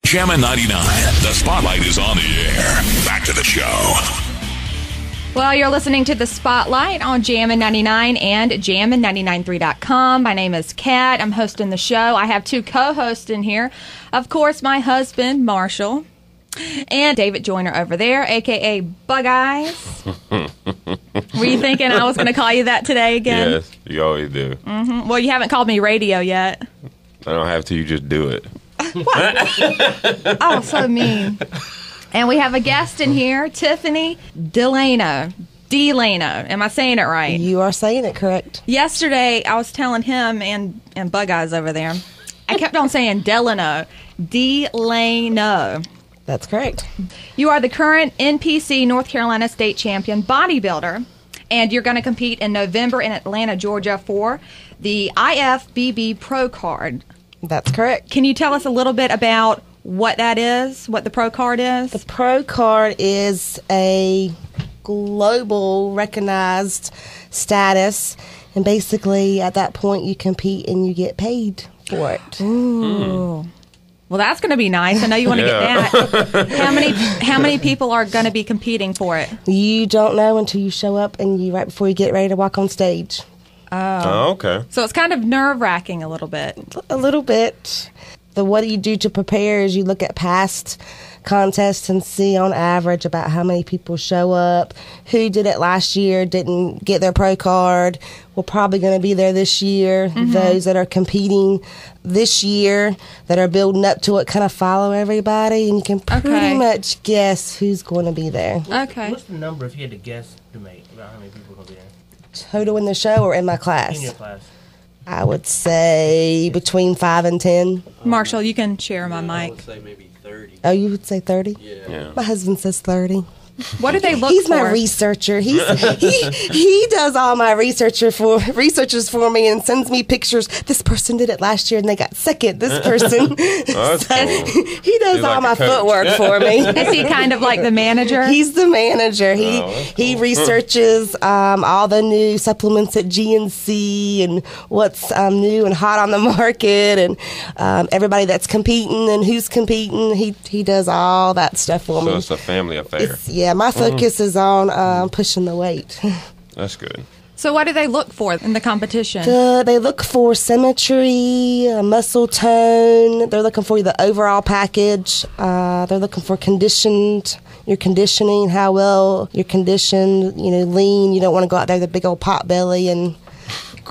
Jammin 99. The spotlight is on the air. Back to the show. Well, you're listening to The Spotlight on Jammin 99 and Jammin993.com. My name is Kat. I'm hosting the show. I have two co-hosts in here. Of course, my husband, Marshall, and David Joyner over there, a.k.a. Bug Eyes. Were you thinking I was going to call you that today again? Yes, you always do. Mm-hmm. Well, you haven't called me radio yet. I don't have to. You just do it. What? Oh, so mean. And we have a guest in here, Tiffany Delano. Am I saying it right? You are saying it correct. Yesterday, I was telling him and Bug Eyes over there, I kept on saying Delano. Delano. That's correct. You are the current NPC North Carolina State Champion bodybuilder, and you're going to compete in November in Atlanta, Georgia for the IFBB Pro Card. That's correct. Can you tell us a little bit about what that is, what the Pro Card is? The Pro Card is a global recognized status, and basically at that point you compete and you get paid for it. Ooh. Well, that's going to be nice. I know you want to get that. How many people are going to be competing for it? You don't know until you show up and right before you get ready to walk on stage. Oh, okay. So it's kind of nerve-wracking a little bit. A little bit. What do you do to prepare is you look at past contests and see on average about how many people show up, who did it last year, didn't get their pro card, we're probably going to be there this year. Mm-hmm. Those that are competing this year that are building up to it kind of follow everybody, and you can pretty much guess who's going to be there. Okay. What's the number if you had to guess to make about how many people are going to be there? Total in the show or in my class? In your class. I would say between 5 and 10. Marshall, you can share my mic. I would say maybe 30. Oh, you would say 30? Yeah. My husband says 30. What do they look He's for? my researcher. He does all my researches for me and sends me pictures. This person did it last year and they got second. This person. That's cool. He does all my footwork for me. Is he kind of like the manager? He's the manager. He researches all the new supplements at GNC and what's new and hot on the market, and everybody that's competing and who's competing. He does all that stuff for me. So it's a family affair. My focus is on pushing the weight. That's good. So what do they look for in the competition? They look for symmetry, muscle tone. They're looking for the overall package. They're looking for your conditioning, how well you're conditioned, lean. You don't want to go out there with a big old pot belly and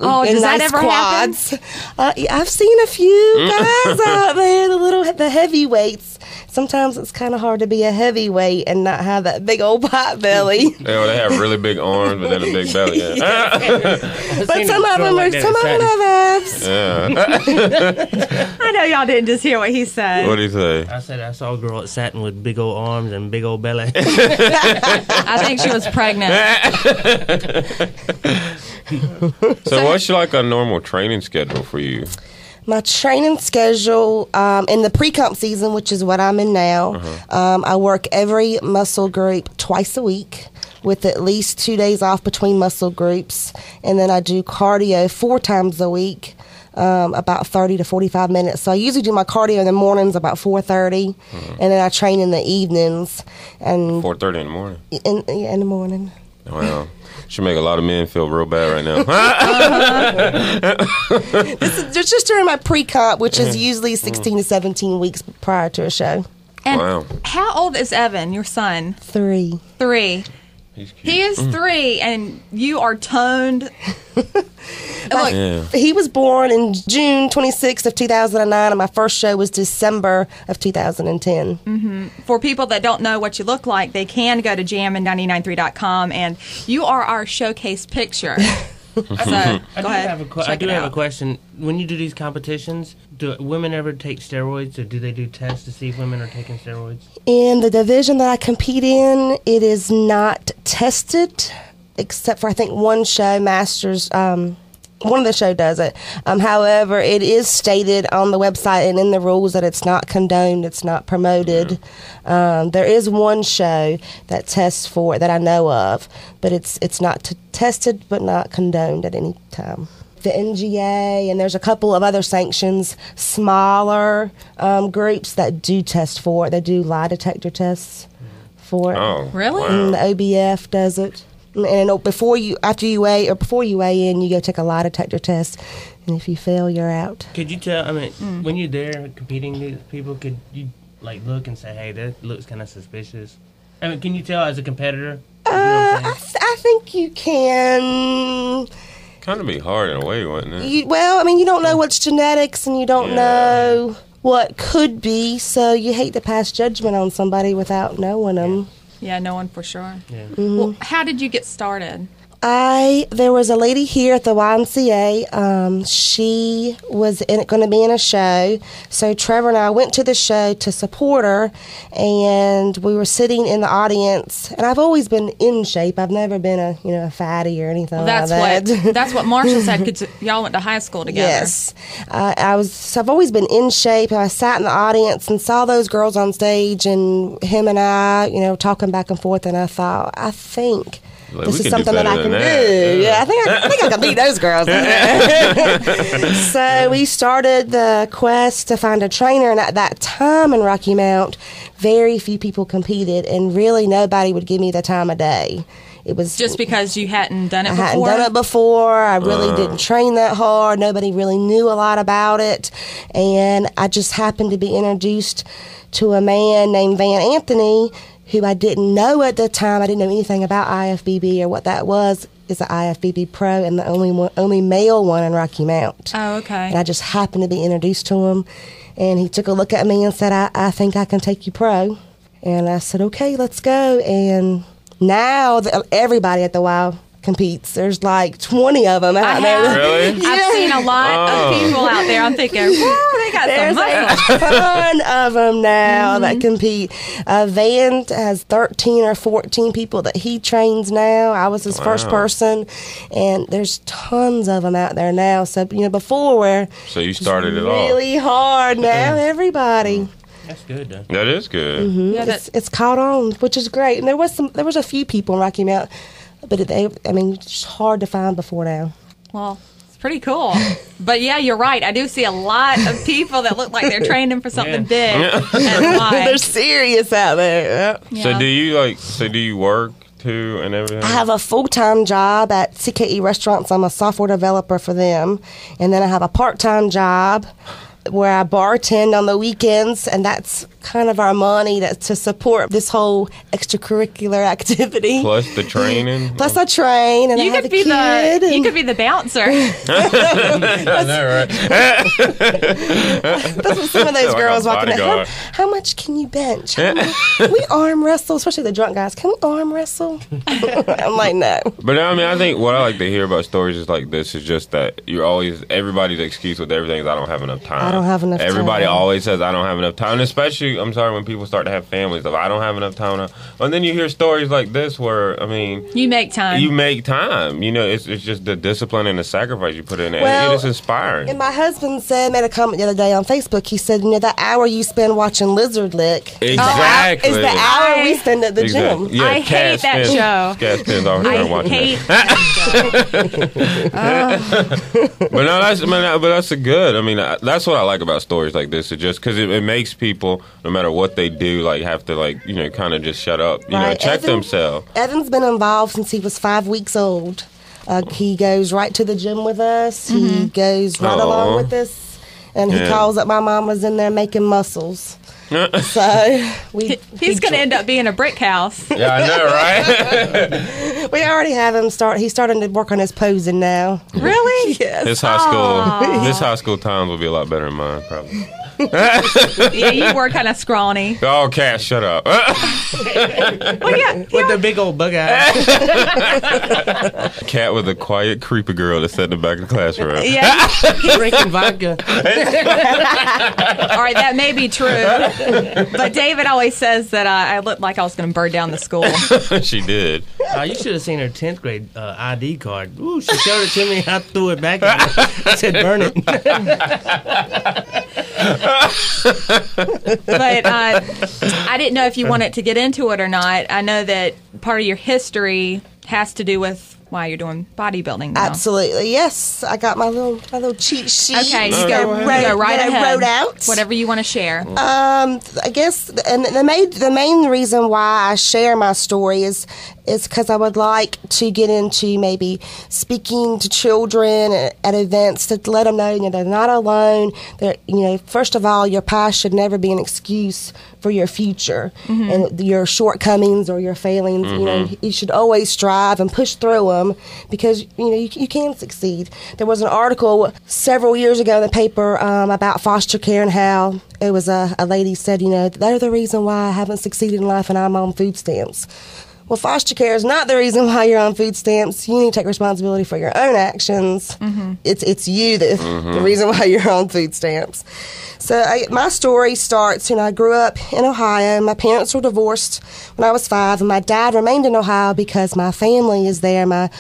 does that nice ever quads. I've seen a few guys out there, the heavyweights. Sometimes it's kind of hard to be a heavyweight and not have that big old pot belly. Yeah, they have really big arms, but then a big belly. Yeah. But some of them have abs. Yeah. I know y'all didn't just hear what he said. What did he say? I said I saw a girl at Satin with big old arms and big old belly. I think she was pregnant. So what's like a normal training schedule for you? My training schedule in the pre-comp season, which is what I'm in now, I work every muscle group twice a week with at least 2 days off between muscle groups. And then I do cardio 4 times a week, about 30 to 45 minutes. So I usually do my cardio in the mornings about 4:30, and then I train in the evenings. And 4:30 in the morning? In the morning. Wow. Should make a lot of men feel real bad right now. This is just during my pre-comp, which is usually 16 to 17 weeks prior to a show. And wow. How old is Evan, your son? 3. 3. He's cute. He is 3, and you are toned. Look, he was born in June 26th of 2009, and my first show was December of 2010. Mm-hmm. For people that don't know what you look like, they can go to Jammin993.com, and you are our showcase picture. So, go ahead. I do have a question. When you do these competitions, do women ever take steroids, or do they do tests to see if women are taking steroids? In the division that I compete in, it is not tested, except for I think one show, Masters. One of the show does it. However, it is stated on the website and in the rules that it's not condoned, it's not promoted. There is one show that tests for it that I know of, but it's not tested but not condoned at any time. the NGA, and there's a couple of other sanctions, smaller groups that do test for it. They do lie detector tests for it. Oh, Really? wow. And the OBF does it. And before you weigh in, you go take a lie detector test, and if you fail, you're out. Could you tell? I mean, when you're there competing with people, could you like look and say, "Hey, that looks kind of suspicious"? I mean, can you tell as a competitor? You know what I'm saying? I think you can. Kind of be hard in a way, wouldn't it? You don't know what's genetics, and you don't know what could be, so you hate to pass judgment on somebody without knowing them. Yeah, no one for sure. Yeah. Well, how did you get started? There was a lady here at the YMCA. She was going to be in a show, so Trevor and I went to the show to support her, and we were sitting in the audience. And I've always been in shape. I've never been a fatty or anything like that. That's what Marshall said. Because y'all went to high school together. Yes, I've always been in shape. I sat in the audience and saw those girls on stage, and him and I, talking back and forth. And I thought, I think. Like, This we is can something do that I better can than do. that. Yeah, I think I can beat those girls. So we started the quest to find a trainer, and at that time in Rocky Mount, very few people competed, and really nobody would give me the time of day. It was Just because you hadn't done it I before? hadn't done it before. I really didn't train that hard. Nobody really knew a lot about it, and I just happened to be introduced to a man named Van Anthony, who I didn't know at the time. I didn't know anything about IFBB or what that was. It's an IFBB Pro and the only male one in Rocky Mount. Oh, okay. And I just happened to be introduced to him, and he took a look at me and said, I think I can take you pro. And I said, okay, let's go. And now everybody at the Y competes. There's like 20 of them out there. Really? I've seen a lot of people out there. I'm thinking, whoa, they got There's some muscle. a ton of them now that compete. Van has 13 or 14 people that he trains now. I was his first person, and there's tons of them out there now. So, before So you started it all. really hard. Now everybody. That's good, though. That is good. Yeah, It's caught on, which is great. And there was a few people in Rocky Mount, but it's hard to find before now. well, it's pretty cool. But yeah, you're right. I do see a lot of people that look like they're training for something big. And why. They're serious out there. Yeah. So do you work too and everything? I have a full-time job at CKE Restaurants. I'm a software developer for them. And then I have a part-time job where I bartend on the weekends, and that's kind of our money to support this whole extracurricular activity. Plus the training. Plus I train, and You I have could a be kid. you could be the bouncer. I know, right? That's what some of those Like a girls walking in. bodyguard. How much can you bench? We arm wrestle, especially the drunk guys. Can we arm wrestle? I'm like, no. But I think what I like to hear about stories is like this is just that everybody's excuse with everything is I don't have enough time. I don't have enough time. Everybody always says I don't have enough time, and especially I'm sorry when people start to have families of I don't have enough time. And then you hear stories like this where You make time. you make time. It's just the discipline and the sacrifice you put in there. Well, And it's inspiring. And my husband made a comment the other day on Facebook. He said, that hour you spend watching Lizard Lick Exactly. is the hour we spend at the gym. Exactly. Yeah, I hate that show. Cat spins all her I time watching hate that. that show. But that's a good. That's what I like about stories like this. It's just because it makes people, no matter what they do, like have to kind of just shut up, Right. check themselves. Evan's been involved since he was 5 weeks old. He goes right to the gym with us. He goes right along with us, and he calls up my mama's in there making muscles. So He's going to end up being a brick house. Yeah, I know, right? We already have him start. He's starting to work on his posing now. Really? Yes. His high school times will be a lot better than mine, probably. Yeah, you were kind of scrawny. Oh, Cat, shut up. Well, yeah. With the big old bug eyes. Cat with a quiet, creepy girl that sat in the back of the classroom. Yeah. Drinking vodka. All right, that may be true. But David always says that I looked like I was going to burn down the school. She did. You should have seen her 10th grade ID card. Ooh, she showed it to me. I threw it back at her. I said, burn it. But I didn't know if you wanted to get into it or not. I know that part of your history has to do with why you're doing bodybuilding now. Absolutely, yes. I got my little cheat sheet. Okay, you No, go, go ahead. you go right that ahead. I wrote out. Whatever you want to share. I guess, and the main reason why I share my story is because I would like to get into maybe speaking to children at events to let them know, they're not alone. They're, first of all, your past should never be an excuse for your future and your shortcomings or your failings. You should always strive and push through them because you can succeed. There was an article several years ago in the paper about foster care and how it was a lady said, they're the reason why I haven't succeeded in life and I'm on food stamps. Well, foster care is not the reason why you're on food stamps. You need to take responsibility for your own actions. It's you the reason why you're on food stamps. So my story starts, I grew up in Ohio. My parents were divorced when I was 5, and my dad remained in Ohio because my family is there. My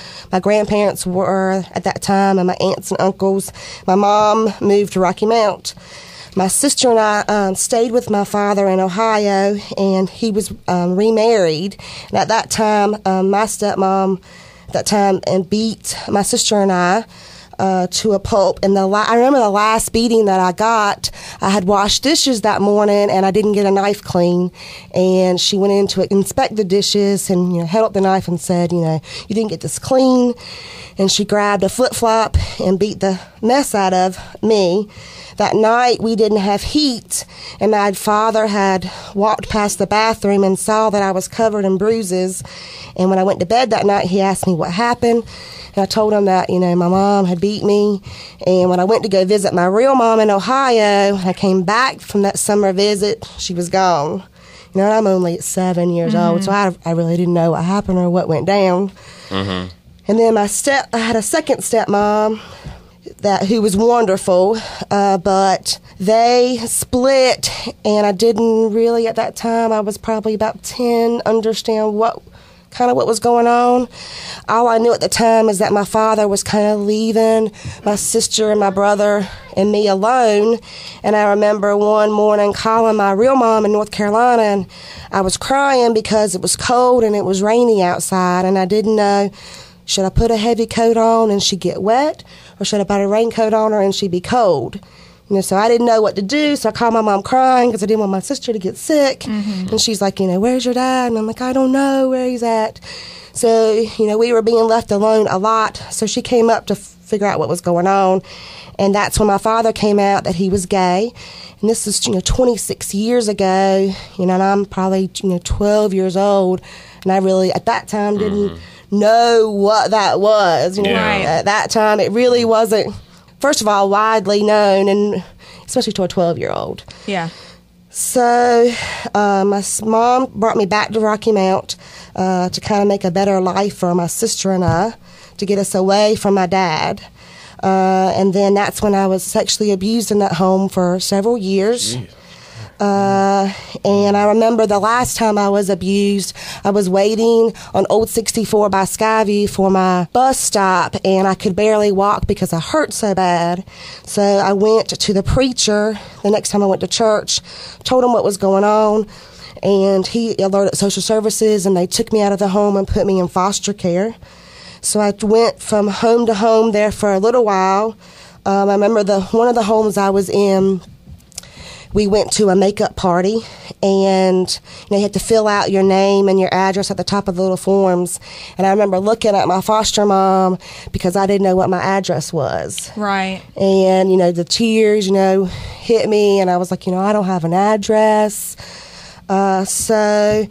grandparents were at that time, and my aunts and uncles. My mom moved to Rocky Mount. My sister and I stayed with my father in Ohio, and he was remarried. And at that time, my stepmom beat my sister and I to a pulp. And I remember the last beating that I got. I had washed dishes that morning, and I didn't get a knife clean. And she went in to inspect the dishes and held up the knife and said, you didn't get this clean. And she grabbed a flip-flop and beat the mess out of me. That night, we didn't have heat, and my father had walked past the bathroom and saw that I was covered in bruises. And when I went to bed that night, he asked me what happened. And I told him that, my mom had beat me. And when I went to go visit my real mom in Ohio, I came back from that summer visit, she was gone. And I'm only 7 years old, so I really didn't know what happened or what went down. And then I had a second stepmom who was wonderful, but they split, and I didn't really at that time, I was probably about 10, understand what was going on. All I knew at the time is that my father was kind of leaving my sister and my brother and me alone. And I remember one morning calling my real mom in North Carolina, and I was crying because it was cold and it was rainy outside, and I didn't know, should I put a heavy coat on and she'd get wet, or should I put a raincoat on her and she'd be cold? So I didn't know what to do, so I called my mom crying because I didn't want my sister to get sick. And she's like, where's your dad? And I'm like, I don't know where he's at. So, we were being left alone a lot. So she came up to figure out what was going on. And that's when my father came out that he was gay. And this is, 26 years ago, and I'm probably, 12 years old. And I really, at that time, didn't know what that was. At that time, it really wasn't, first of all, widely known, and especially to a 12-year-old. Yeah. So my mom brought me back to Rocky Mount to kind of make a better life for my sister and I, to get us away from my dad. And then that's when I was sexually abused in that home for several years. And I remember the last time I was abused, I was waiting on Old 64 by Skyview for my bus stop, and I could barely walk because I hurt so bad. So I went to the preacher the next time I went to church, told him what was going on, and he alerted social services, and they took me out of the home and put me in foster care. So I went from home to home there for a little while. I remember one of the homes I was in, we went to a makeup party, and you had to fill out your name and your address at the top of the little forms. And I remember looking at my foster mom because I didn't know what my address was. Right. And, the tears, hit me, and I was like, I don't have an address. So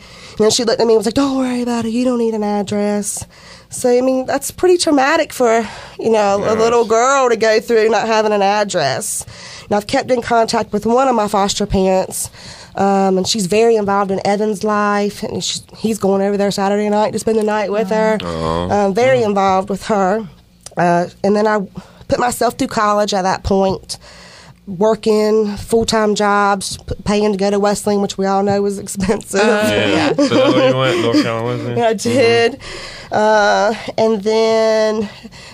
she looked at me and was like, don't worry about it. You don't need an address. So, that's pretty traumatic for, a little girl to go through not having an address. And I've kept in contact with one of my foster parents, and she's very involved in Evan's life. And he's going over there Saturday night to spend the night with her. Very involved with her. And then I put myself through college at that point, working full-time jobs, paying to go to Wesleyan, which we all know was expensive. So that's where you went, North Carolina? I did. And then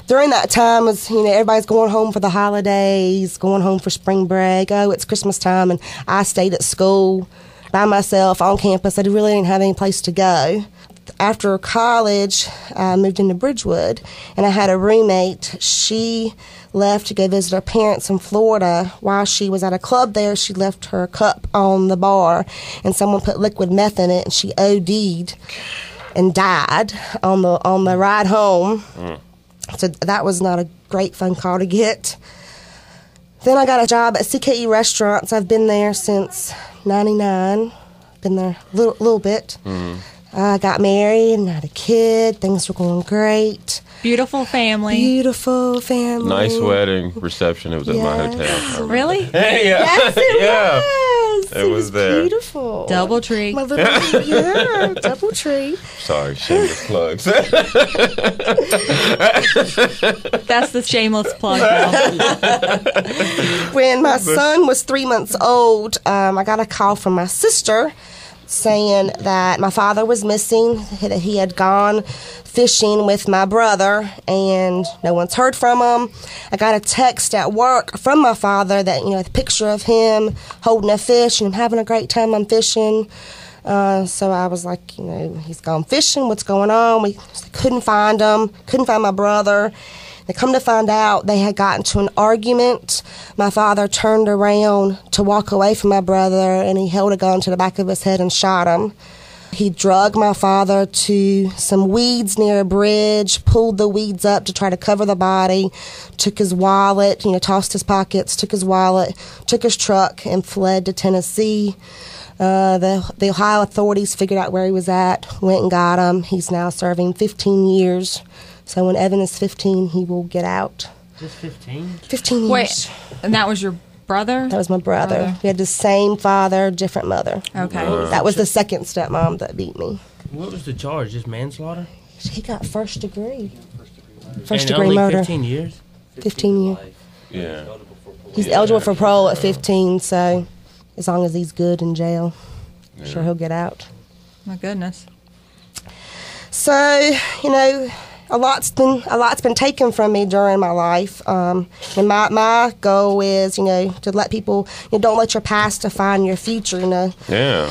during that time, was everybody's going home for the holidays, going home for spring break. Oh, it's Christmas time, and I stayed at school by myself on campus. I really didn't have any place to go. after college, I moved into Bridgewood, and I had a roommate. She left to go visit her parents in Florida. While she was at a club there, she left her cup on the bar, and someone put liquid meth in it, and she OD'd and died on the ride home. So that was not a great phone call to get. Then I got a job at CKE Restaurants. I've been there since '99. Been there a little bit. I got married and had a kid. Things were going great. Beautiful family. Beautiful family. Nice wedding reception. It was at my Yes. hotel. Really? Hey, yeah. Yes, it Yeah. was. It was there. Beautiful. Double tree. My little, yeah, double tree. Sorry, shameless plugs. That's the shameless plug now. When my son was 3 months old, I got a call from my sister saying that my father was missing, that he had gone fishing with my brother, and no one's heard from him. I got a text at work from my father that, a picture of him holding a fish and having a great time on fishing. So I was like, he's gone fishing. What's going on? We couldn't find him. Couldn't find my brother. They come to find out they had gotten to an argument. My father turned around to walk away from my brother, and he held a gun to the back of his head and shot him. He drugged my father to some weeds near a bridge, pulled the weeds up to try to cover the body, took his wallet, tossed his pockets, took his wallet, took his truck, and fled to Tennessee. The Ohio authorities figured out where he was at, went and got him. He's now serving 15 years. So when Evan is 15, he will get out. Just 15? 15 years. Wait, and that was your brother? That was my brother. We had the same father, different mother. Okay. That was the second stepmom that beat me. What was the charge? Just manslaughter? He got first degree. And First degree only murder. 15 years? 15 years. Yeah. He's eligible for parole at 15, so as long as he's good in jail, I'm sure he'll get out. My goodness. So, a lot's been taken from me during my life, and my goal is, to let people, don't let your past define your future. Yeah.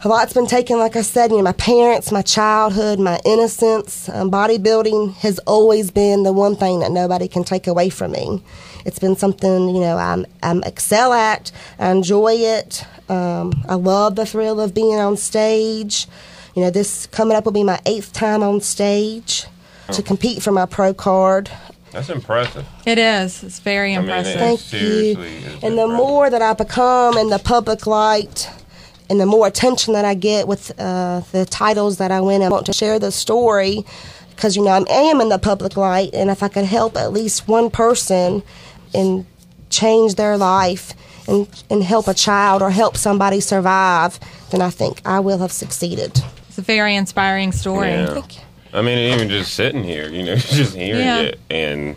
A lot's been taken, like I said, my parents, my childhood, my innocence. Bodybuilding has always been the one thing that nobody can take away from me. It's been something, I'm excel at. I enjoy it. I love the thrill of being on stage. This coming up will be my 8th time on stage to compete for my pro card. That's impressive. It is. It's very impressive. Thank you. Seriously is And the impressive. more that I become in the public light, and the more attention that I get with the titles that I win, I want to share the story because, I am in the public light, and if I could help at least one person and change their life and help a child or help somebody survive, then I think I will have succeeded. It's a very inspiring story. Yeah. Thank you. I mean, even just sitting here, just hearing Yeah. it and,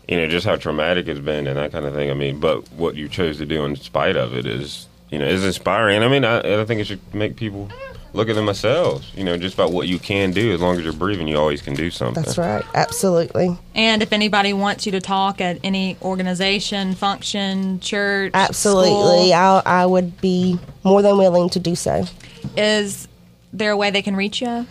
just how traumatic it's been and that kind of thing. I mean, but what you chose to do in spite of it is inspiring. I mean, I think it should make people look at themselves, just about what you can do. As long as you're breathing, you always can do something. That's right. Absolutely. And if anybody wants you to talk at any organization, function, church, Absolutely. school, I would be more than willing to do so. is there a way they can reach you?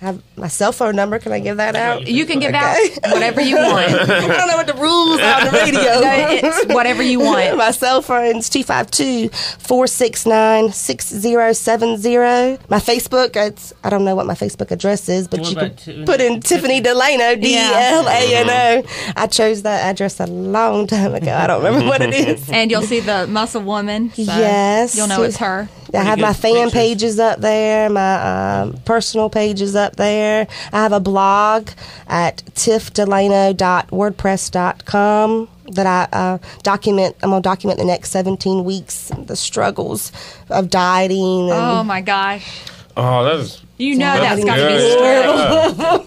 I have my cell phone number. Can I give that out? You can give Okay. out whatever you want. I don't know what the rules are on the radio. It's whatever you want. My cell phone's 252-469-6070. My Facebook, I don't know what my Facebook address is, but What you about can put in Tiffany Delano, Delano. I chose that address a long time ago. I don't remember what it is. And you'll see the muscle woman. So Yes. You'll know it's her. I have my good fan pictures. pages up there, my personal pages up there. I have a blog at tiffdelano.wordpress.com that I'm going to document the next 17 weeks, the struggles of dieting. And Oh my gosh. Oh, that's That's got to be good. stressful.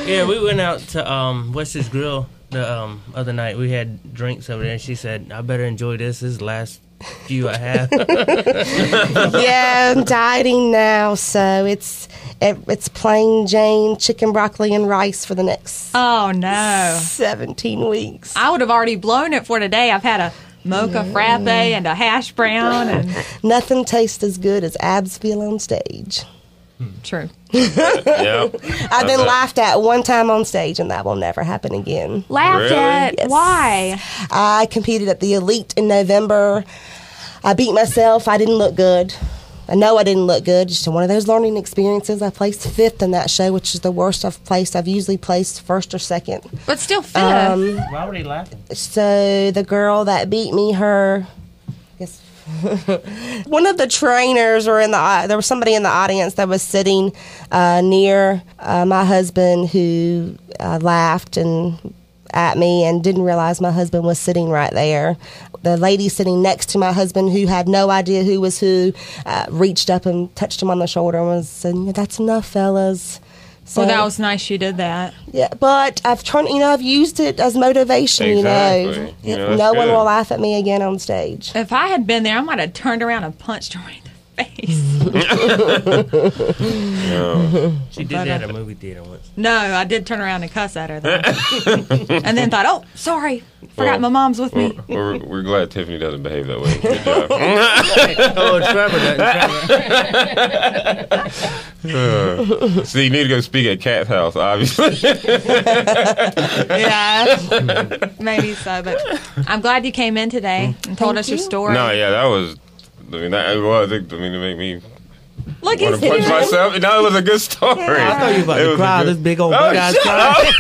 Yeah, we went out to Wes's Grill the other night. We had drinks over there, and she said, I better enjoy this. This is the last few I have. yeah, I'm dieting now, so it's plain Jane chicken, broccoli, and rice for the next Oh no. 17 weeks. I would have already blown it for today. I've had a mocha frappe and a hash brown and Nothing tastes as good as abs feel on stage. True. Yeah. I've been laughed at one time on stage, and that will never happen again. Laughed Really? at? Yes. Why? I competed at the Elite in November. I beat myself. I didn't look good. I know I didn't look good. Just one of those learning experiences. I placed 5th in that show, which is the worst I've placed. I've usually placed 1st or 2nd. But still 5th. Why were they laughing? So the girl that beat me, I guess one of the trainers were there was somebody in the audience that was sitting near my husband who laughed at me and didn't realize my husband was sitting right there. The lady sitting next to my husband, who had no idea who was who, reached up and touched him on the shoulder and was saying, "That's enough, fellas." So, Well, that was nice you did that. yeah, but I've used it as motivation. Exactly. You know, that's no one good. will laugh at me again on stage. If I had been there, I might have turned around and punched her right in the face. She did that at a movie theater once. No, I did turn around and cuss at her, though. And then thought, oh, sorry. Forgot my mom's with me. We're glad Tiffany doesn't behave that way. Good job. Oh, Trevor doesn't. So you need to go speak at Kat's house, obviously. Yeah, maybe so. But I'm glad you came in today and told us your story. No, yeah, that was. I mean, it was. I mean, to make me Look, want he's to punch serious. myself. No, it was a good story. I thought you were about It to was a cry. good- This big old Oh, bug eyes crying.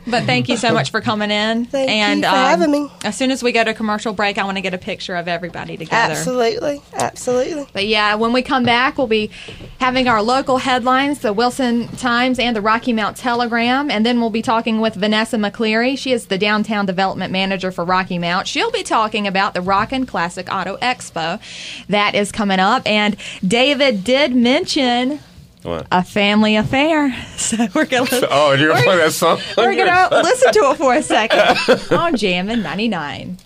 But thank you so much for coming in. Thank and you for having me. As soon as we go to commercial break, I want to get a picture of everybody together. Absolutely. But yeah, when we come back, we'll be having our local headlines, the Wilson Times and the Rocky Mount Telegram, and then we'll be talking with Vanessa McCleary. She is the downtown development manager for Rocky Mount. She'll be talking about the Rockin' Classic Auto Expo that is coming up, and David did mention What? a family affair, so we're gonna Oh, you're gonna play that song? we're gonna listen to it for a second on Jammin' 99.